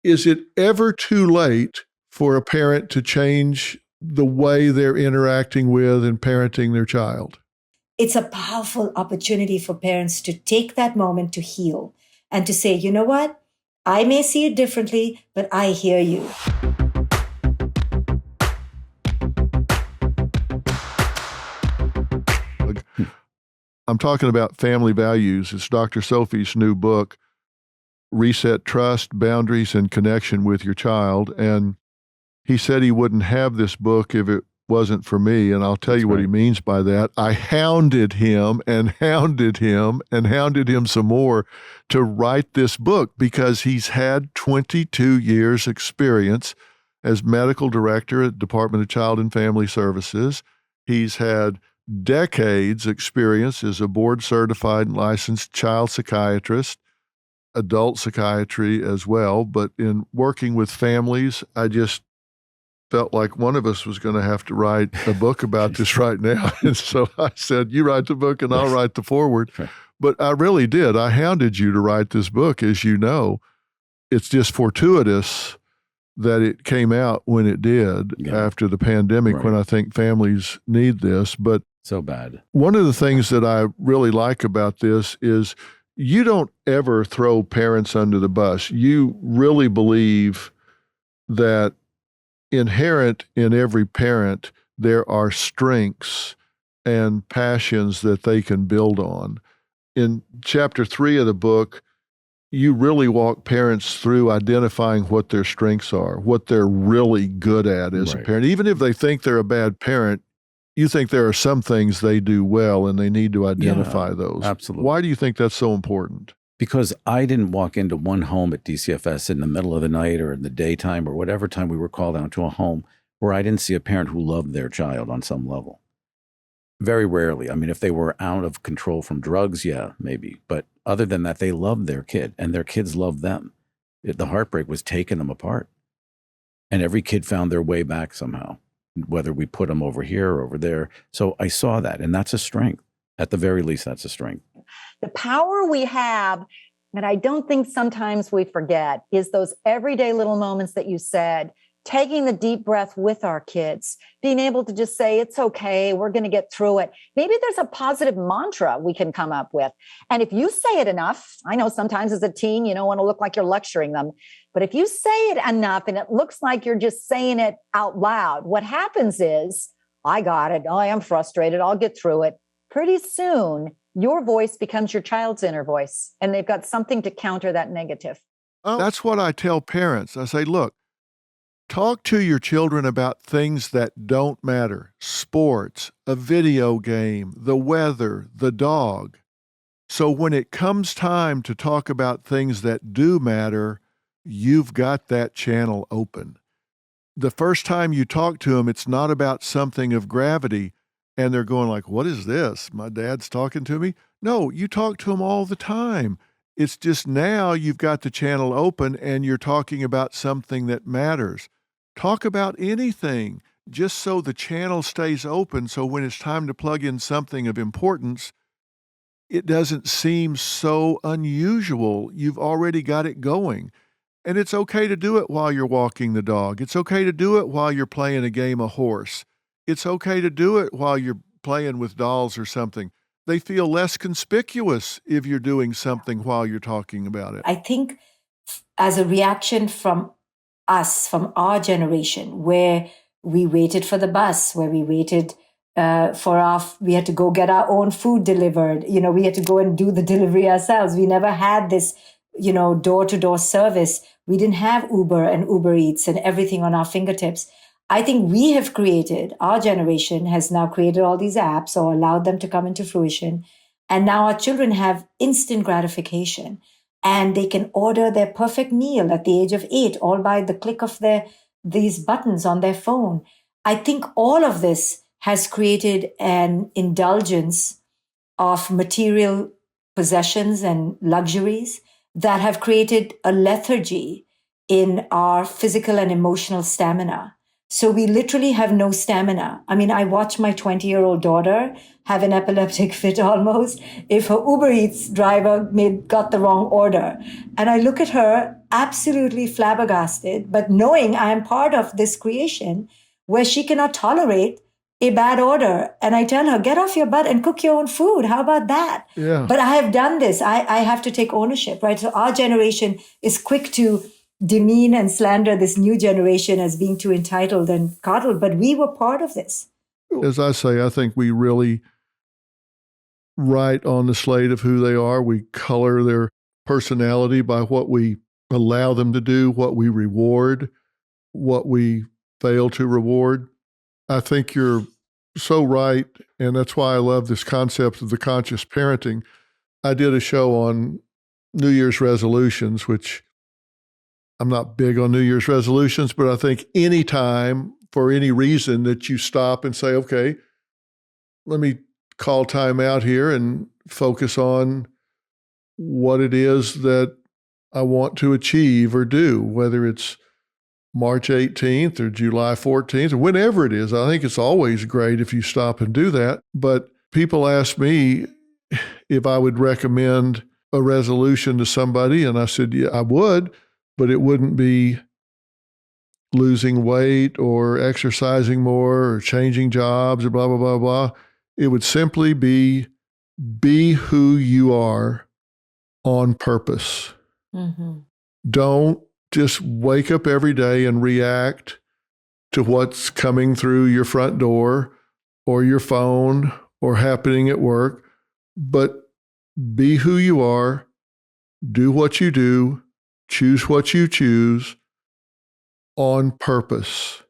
Is it ever too late for a parent to change the way they're interacting with and parenting their child? It's a powerful opportunity for parents to take that moment to heal and to say, you know what? I may see it differently, but I hear you. I'm talking about family values. It's Dr. Sophie's new book, Reset Trust, Boundaries, and Connection with Your Child. And he said he wouldn't have this book if it wasn't for me. And I'll tell you what he means by that. I hounded him and hounded him and hounded him some more to write this book because he's had 22 years experience as medical director at Department of Child and Family Services. He's had decades experience as a board certified and licensed child psychiatrist, adult psychiatry as well. But in working with families, I just felt like one of us was going to have to write a book about this right now. And so I said, you write the book and I'll write the foreword. But I really did. I hounded you to write this book, as you know. It's just fortuitous that it came out when it did after the pandemic, when I think families need this. But so bad. One of the things that I really like about this is you don't ever throw parents under the bus. You really believe that inherent in every parent, there are strengths and passions that they can build on. In chapter 3 of the book, you really walk parents through identifying what their strengths are, what they're really good at as a parent. Even if they think they're a bad parent, you think there are some things they do well and they need to identify those. Absolutely. Why do you think that's so important? Because I didn't walk into one home at DCFS in the middle of the night or in the daytime or whatever time we were called out to a home where I didn't see a parent who loved their child on some level. Very rarely. I mean, if they were out of control from drugs, yeah, maybe. But other than that, they loved their kid and their kids loved them. The heartbreak was taking them apart. And every kid found their way back somehow, whether we put them over here or over there. So I saw that, and that's a strength. At the very least, that's a strength. The power we have, that I don't think sometimes we forget, is those everyday little moments that you said, taking the deep breath with our kids, being able to just say, it's okay, we're going to get through it. Maybe there's a positive mantra we can come up with. And if you say it enough, I know sometimes as a teen, you don't want to look like you're lecturing them, but if you say it enough and it looks like you're just saying it out loud, what happens is, I got it. Oh, I am frustrated. I'll get through it. Pretty soon, your voice becomes your child's inner voice, and they've got something to counter that negative. That's what I tell parents. I say, look, talk to your children about things that don't matter. Sports, a video game, the weather, the dog. So when it comes time to talk about things that do matter, you've got that channel open. The first time you talk to them, it's not about something of gravity, and they're going like, what is this? My dad's talking to me? No, you talk to them all the time. It's just now you've got the channel open and you're talking about something that matters. Talk about anything, just so the channel stays open, so when it's time to plug in something of importance, it doesn't seem so unusual. You've already got it going. And it's okay to do it while you're walking the dog. It's okay to do it while you're playing a game of horse. It's okay to do it while you're playing with dolls or something. They feel less conspicuous if you're doing something while you're talking about it. I think as a reaction from us, from our generation, where we waited for the bus, where we waited we had to go get our own food delivered. You know, we had to go and do the delivery ourselves. We never had this, door-to-door service. We didn't have Uber and Uber Eats and everything on our fingertips. I think our generation has now created all these apps or allowed them to come into fruition. And now our children have instant gratification and they can order their perfect meal at the age of 8, all by the click of these buttons on their phone. I think all of this has created an indulgence of material possessions and luxuries that have created a lethargy in our physical and emotional stamina. So we literally have no stamina. I mean, I watch my 20-year-old daughter have an epileptic fit almost if her Uber Eats driver got the wrong order. And I look at her absolutely flabbergasted, but knowing I am part of this creation where she cannot tolerate a bad order. And I tell her, get off your butt and cook your own food. How about that? Yeah. But I have done this. I have to take ownership, right? So our generation is quick to demean and slander this new generation as being too entitled and coddled, but we were part of this. As I say, I think we really write on the slate of who they are. We color their personality by what we allow them to do, what we reward, what we fail to reward. I think you're so right, and that's why I love this concept of the conscious parenting. I did a show on New Year's resolutions, which I'm not big on New Year's resolutions, but I think any time for any reason that you stop and say, okay, let me call time out here and focus on what it is that I want to achieve or do, whether it's March 18th or July 14th or whenever it is. I think it's always great if you stop and do that. But people ask me if I would recommend a resolution to somebody, and I said, yeah, I would, but it wouldn't be losing weight or exercising more or changing jobs or blah, blah, blah, blah. It would simply be who you are on purpose. Mm-hmm. Don't just wake up every day and react to what's coming through your front door or your phone or happening at work, but be who you are, do what you do, choose what you choose on purpose.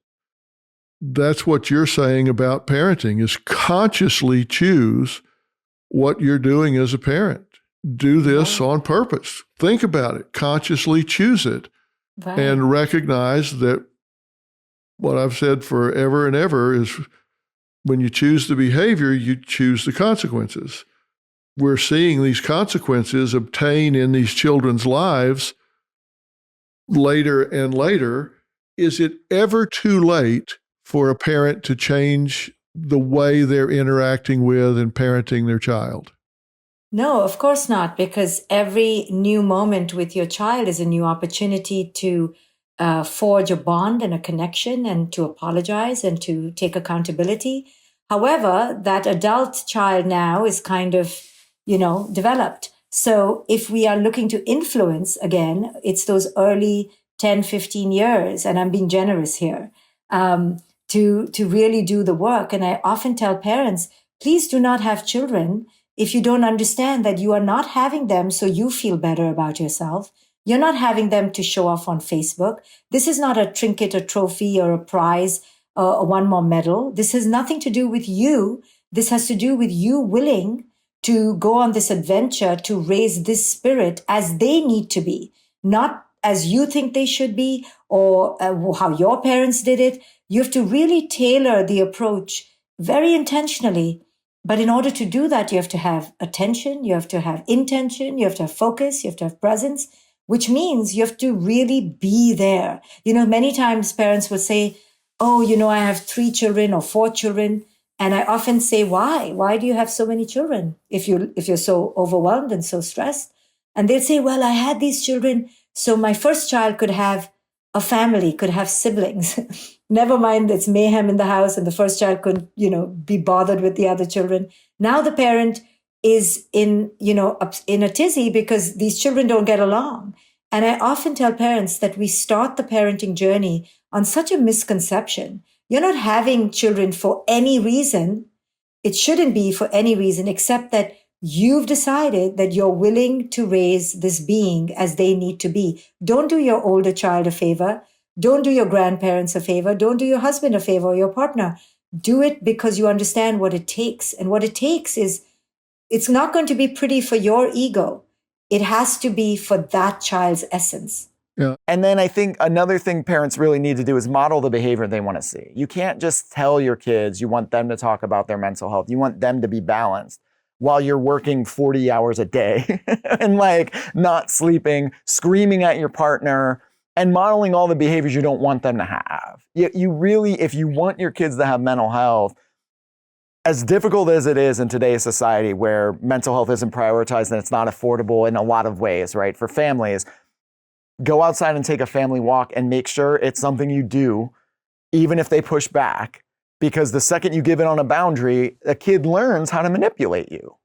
That's what you're saying about parenting, is consciously choose what you're doing as a parent. Do this on purpose. Think about it. Consciously choose it. Right. And recognize that what I've said forever and ever is when you choose the behavior, you choose the consequences. We're seeing these consequences obtain in these children's lives later and later. Is it ever too late for a parent to change the way they're interacting with and parenting their child? No, of course not, because every new moment with your child is a new opportunity to forge a bond and a connection and to apologize and to take accountability. However, that adult child now is kind of, developed. So if we are looking to influence, again, it's those early 10, 15 years, and I'm being generous here, to really do the work. And I often tell parents, please do not have children if you don't understand that you are not having them so you feel better about yourself. You're not having them to show off on Facebook. This is not a trinket, a trophy, or a prize, or one more medal. This has nothing to do with you. This has to do with you willing to go on this adventure to raise this spirit as they need to be, not as you think they should be or how your parents did it. You have to really tailor the approach very intentionally. But in order to do that, you have to have attention, you have to have intention, you have to have focus, you have to have presence, which means you have to really be there. Many times parents will say, oh, I have 3 children or 4 children. And I often say, why? Why do you have so many children if you're so overwhelmed and so stressed? And they'll say, well, I had these children so my first child could have a family, could have siblings. Never mind it's mayhem in the house and the first child couldn't, be bothered with the other children. Now the parent is in a tizzy because these children don't get along. And I often tell parents that we start the parenting journey on such a misconception. You're not having children for any reason. It shouldn't be for any reason except that you've decided that you're willing to raise this being as they need to be. Don't do your older child a favor. Don't do your grandparents a favor. Don't do your husband a favor or your partner. Do it because you understand what it takes. And what it takes is, it's not going to be pretty for your ego. It has to be for that child's essence. Yeah. And then I think another thing parents really need to do is model the behavior they want to see. You can't just tell your kids you want them to talk about their mental health. You want them to be balanced while you're working 40 hours a day and not sleeping, screaming at your partner, and modeling all the behaviors you don't want them to have. You really, if you want your kids to have mental health, as difficult as it is in today's society where mental health isn't prioritized and it's not affordable in a lot of ways, right, for families, Go outside and take a family walk and make sure it's something you do, even if they push back. Because the second you give in on a boundary, a kid learns how to manipulate you.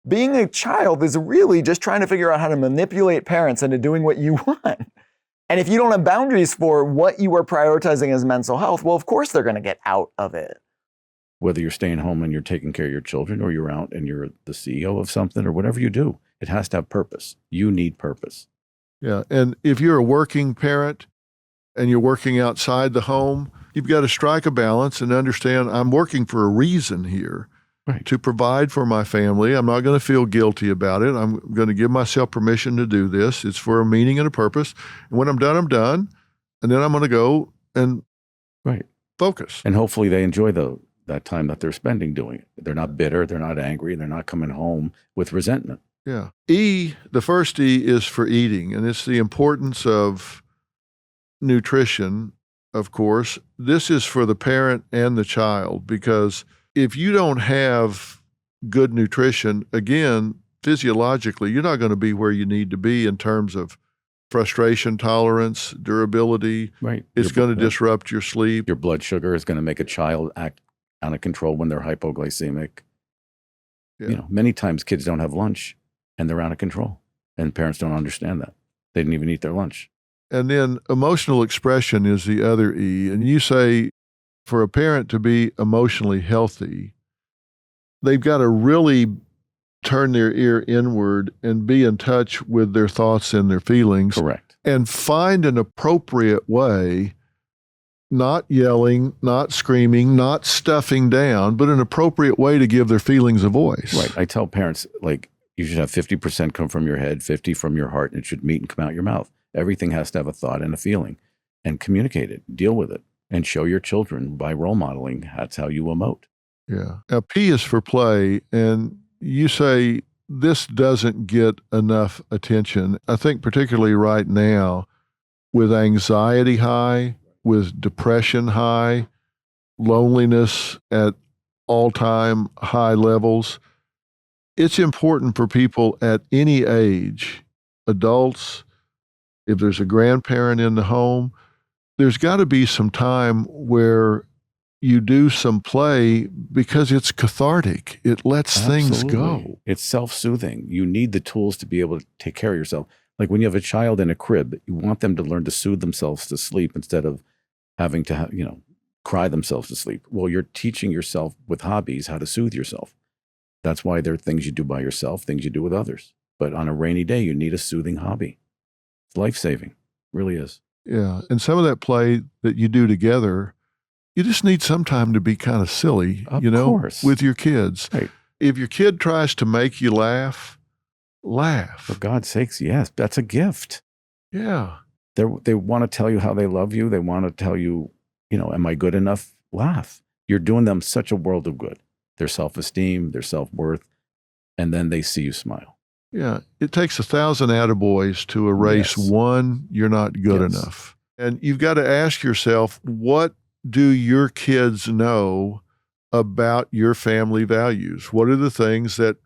Being a child is really just trying to figure out how to manipulate parents into doing what you want. And if you don't have boundaries for what you are prioritizing as mental health, well, of course they're going to get out of it. Whether you're staying home and you're taking care of your children, or you're out and you're the CEO of something, or whatever you do, it has to have purpose. You need purpose. Yeah. And if you're a working parent and you're working outside the home, you've got to strike a balance and understand I'm working for a reason here. Right. To provide for my family. I'm not going to feel guilty about it. I'm going to give myself permission to do this. It's for a meaning and a purpose. And when I'm done, I'm done. And then I'm going to go and focus. And hopefully they enjoy that time that they're spending doing it. They're not bitter. They're not angry. They're not coming home with resentment. Yeah. The first E is for eating. And it's the importance of nutrition, of course. This is for the parent and the child, because if you don't have good nutrition, again, physiologically, you're not going to be where you need to be in terms of frustration tolerance, durability. Right. It's going to disrupt your sleep. Your blood sugar is going to make a child act out of control when they're hypoglycemic. Yeah. Many times kids don't have lunch and they're out of control, and parents don't understand that. They didn't even eat their lunch. And then emotional expression is the other E. And you say, for a parent to be emotionally healthy, they've got to really turn their ear inward and be in touch with their thoughts and their feelings. Correct. And find an appropriate way, not yelling, not screaming, not stuffing down, but an appropriate way to give their feelings a voice. Right. I tell parents, you should have 50% come from your head, 50 from your heart, and it should meet and come out your mouth. Everything has to have a thought and a feeling, and communicate it, deal with it. And show your children by role modeling. That's how you emote. Yeah. Now, P is for play. And you say this doesn't get enough attention. I think particularly right now, with anxiety high, with depression high, loneliness at all-time high levels, it's important for people at any age, adults, if there's a grandparent in the home, there's got to be some time where you do some play because it's cathartic. It lets things go. It's self-soothing. You need the tools to be able to take care of yourself. Like when you have a child in a crib, you want them to learn to soothe themselves to sleep instead of having to, cry themselves to sleep. Well, you're teaching yourself with hobbies how to soothe yourself. That's why there are things you do by yourself, things you do with others. But on a rainy day, you need a soothing hobby. It's life-saving. It really is. Yeah. And some of that play that you do together, you just need some time to be kind of silly, Of course. with your kids. Right. If your kid tries to make you laugh. For God's sakes, yes. That's a gift. Yeah. They want to tell you how they love you. They want to tell you, am I good enough? Laugh. You're doing them such a world of good. Their self-esteem, their self-worth, and then they see you smile. Yeah, it takes 1,000 attaboys to erase one, you're not good enough. And you've got to ask yourself, what do your kids know about your family values? What are the things that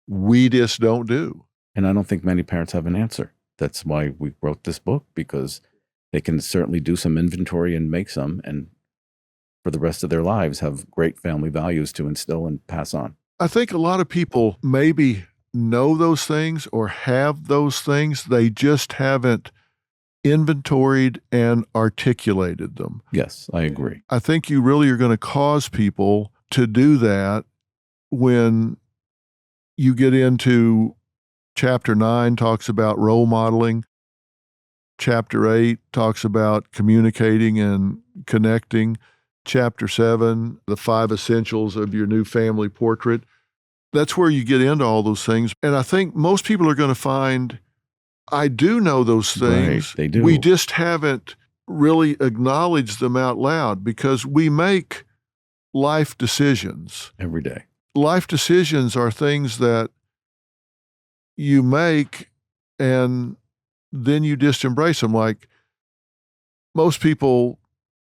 we just don't do? And I don't think many parents have an answer. That's why we wrote this book, because they can certainly do some inventory and make some, and for the rest of their lives have great family values to instill and pass on. I think a lot of people maybe know those things or have those things. They just haven't inventoried and articulated them. Yes, I agree. I think you really are going to cause people to do that when you get into Chapter 9 talks about role modeling. Chapter 8 talks about communicating and connecting. Chapter 7, the 5 essentials of your new family portrait. That's where you get into all those things. And I think most people are going to find, I do know those things. Right, they do. We just haven't really acknowledged them out loud because we make life decisions. Every day. Life decisions are things that you make and then you just embrace them. Like most people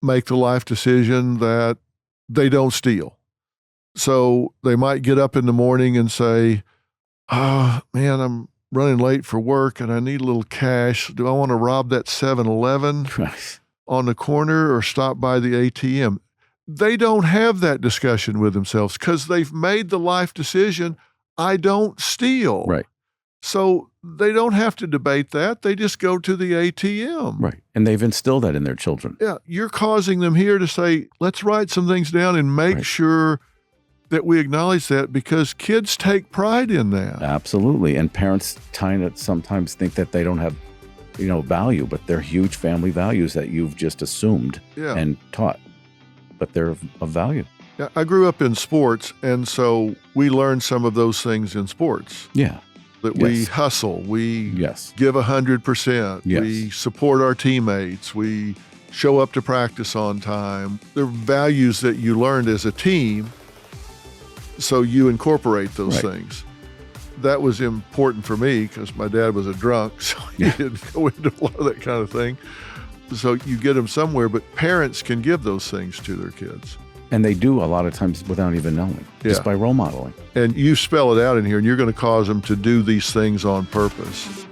make the life decision that they don't steal. So they might get up in the morning and say, oh man, running late for work and I need a little cash. Do I want to rob that 7-Eleven Right. on the corner or stop by the ATM? They don't have that discussion with themselves because they've made the life decision, I don't steal. Right. So they don't have to debate that. They just go to the ATM. Right. And they've instilled that in their children. Yeah. You're causing them here to say, let's write some things down and make Right. sure that we acknowledge that because kids take pride in that. Absolutely. And parents sometimes think that they don't have, value, but they're huge family values that you've just assumed Yeah. and taught. But they're of value. Yeah, I grew up in sports, and so we learned some of those things in sports. Yeah. That we Yes. hustle, we Yes. give 100%, Yes. we support our teammates, we show up to practice on time. They're values that you learned as a team, so you incorporate those Right. things. That was important for me because my dad was a drunk, so he Yeah. didn't go into a lot of that kind of thing. So you get them somewhere, but parents can give those things to their kids. And they do a lot of times without even knowing, just Yeah. by role modeling. And you spell it out in here, and you're going to cause them to do these things on purpose.